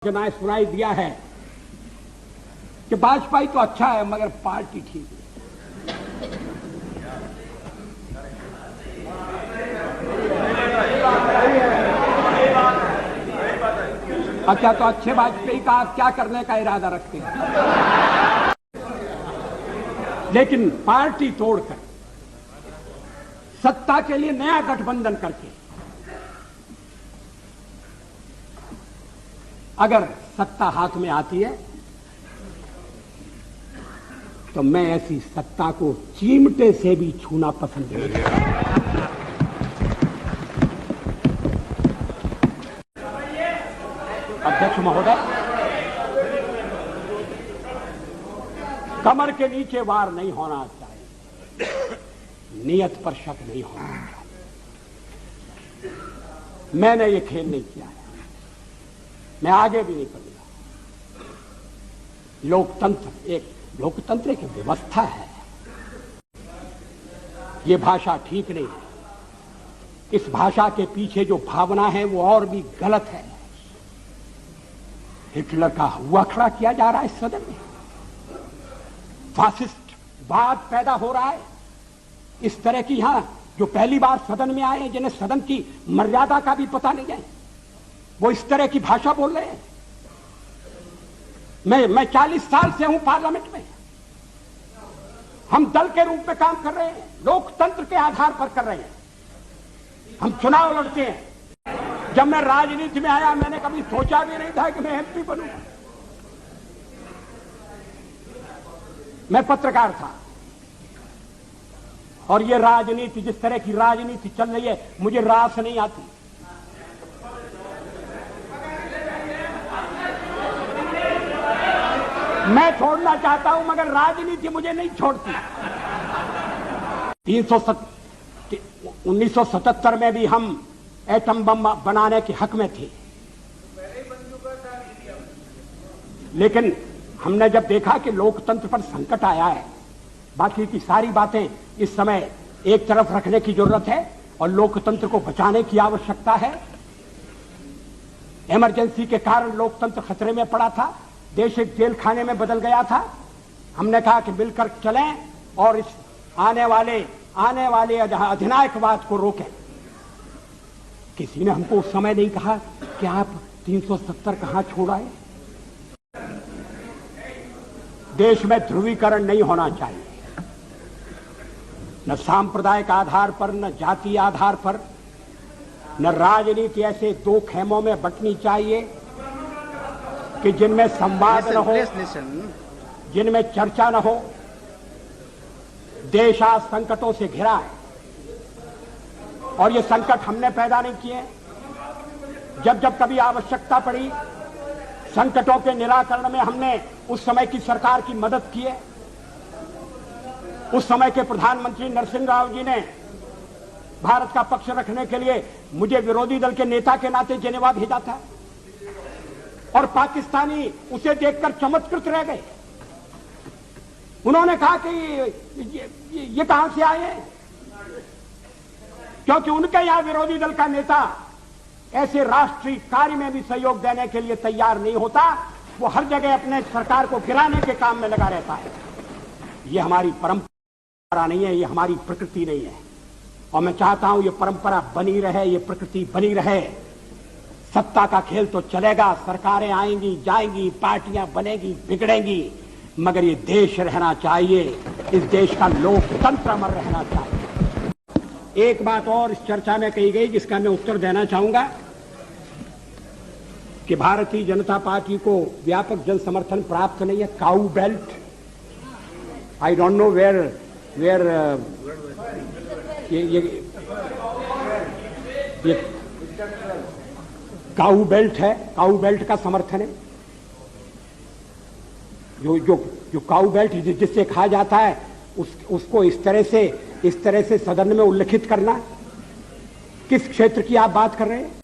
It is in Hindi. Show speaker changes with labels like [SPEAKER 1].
[SPEAKER 1] जनाए सुनाई दिया है कि वाजपेयी तो अच्छा है मगर पार्टी ठीक है। अच्छा, तो अच्छे वाजपेयी का आप क्या करने का इरादा रखते हैं? लेकिन पार्टी तोड़कर सत्ता के लिए नया गठबंधन करके अगर सत्ता हाथ में आती है तो मैं ऐसी सत्ता को चिमटे से भी छूना पसंद नहीं करता। अध्यक्ष महोदय, कमर के नीचे वार नहीं होना चाहिए, नियत पर शक नहीं होना चाहिए। मैंने ये खेल नहीं किया है, मैं आगे भी नहीं करूंगा। लोकतंत्र एक व्यवस्था है, ये भाषा ठीक नहीं है। इस भाषा के पीछे जो भावना है वो और भी गलत है। हिटलर का हुआ खड़ा किया जा रहा है इस सदन में, फासिस्ट वाद पैदा हो रहा है। इस तरह की यहां जो पहली बार सदन में आए, जिन्हें सदन की मर्यादा का भी पता नहीं है, वो इस तरह की भाषा बोल रहे हैं। मैं 40 साल से हूं पार्लियामेंट में। हम दल के रूप में काम कर रहे हैं, लोकतंत्र के आधार पर कर रहे हैं। हम चुनाव लड़ते हैं। जब मैं राजनीति में आया मैंने कभी सोचा भी नहीं था कि मैं एमपी बनूंगा। मैं पत्रकार था और ये राजनीति, जिस तरह की राजनीति चल रही है, मुझे रास नहीं आती। मैं छोड़ना चाहता हूं मगर राजनीति मुझे नहीं छोड़ती। 1977 में भी हम एटम बम बनाने के हक में थे, लेकिन हमने जब देखा कि लोकतंत्र पर संकट आया है, बाकी की सारी बातें इस समय एक तरफ रखने की जरूरत है और लोकतंत्र को बचाने की आवश्यकता है। इमरजेंसी के कारण लोकतंत्र खतरे में पड़ा था, देश एक जेल खाने में बदल गया था। हमने कहा कि मिलकर चलें और इस आने वाले अधिनायकवाद को रोकें। किसी ने हमको उस समय नहीं कहा कि आप 370 कहां छोड़ आए। देश में ध्रुवीकरण नहीं होना चाहिए, न सांप्रदायिक आधार पर, न जातीय आधार पर, न राजनीति ऐसे दो खेमों में बंटनी चाहिए कि जिनमें संवाद न हो, जिनमें चर्चा न हो। देश आज संकटों से घिरा है और ये संकट हमने पैदा नहीं किए। जब जब कभी आवश्यकता पड़ी संकटों के निराकरण में, हमने उस समय की सरकार की मदद की है। उस समय के प्रधानमंत्री नरसिंह राव जी ने भारत का पक्ष रखने के लिए मुझे विरोधी दल के नेता के नाते जेनेवा भेजा था और पाकिस्तानी उसे देखकर चमत्कृत रह गए। उन्होंने कहा कि ये कहां से आए हैं, क्योंकि उनके यहां विरोधी दल का नेता ऐसे राष्ट्रीय कार्य में भी सहयोग देने के लिए तैयार नहीं होता। वो हर जगह अपने सरकार को गिराने के काम में लगा रहता है। ये हमारी परंपरा नहीं है, ये हमारी प्रकृति नहीं है और मैं चाहता हूं ये परंपरा बनी रहे, ये प्रकृति बनी रहे। सत्ता का खेल तो चलेगा, सरकारें आएंगी जाएंगी, पार्टियां बनेगी बिगड़ेंगी, मगर ये देश रहना चाहिए, इस देश का लोकतंत्र अमर रहना चाहिए। एक बात और इस चर्चा में कही गई जिसका मैं उत्तर देना चाहूंगा कि भारतीय जनता पार्टी को व्यापक जन समर्थन प्राप्त नहीं है। Cow belt, I don't know where ये काऊ बेल्ट है, काऊ बेल्ट का समर्थन है। जो काऊ बेल्ट जिससे कहा जाता है उसको इस तरह से सदन में उल्लेखित करना। किस क्षेत्र की आप बात कर रहे हैं?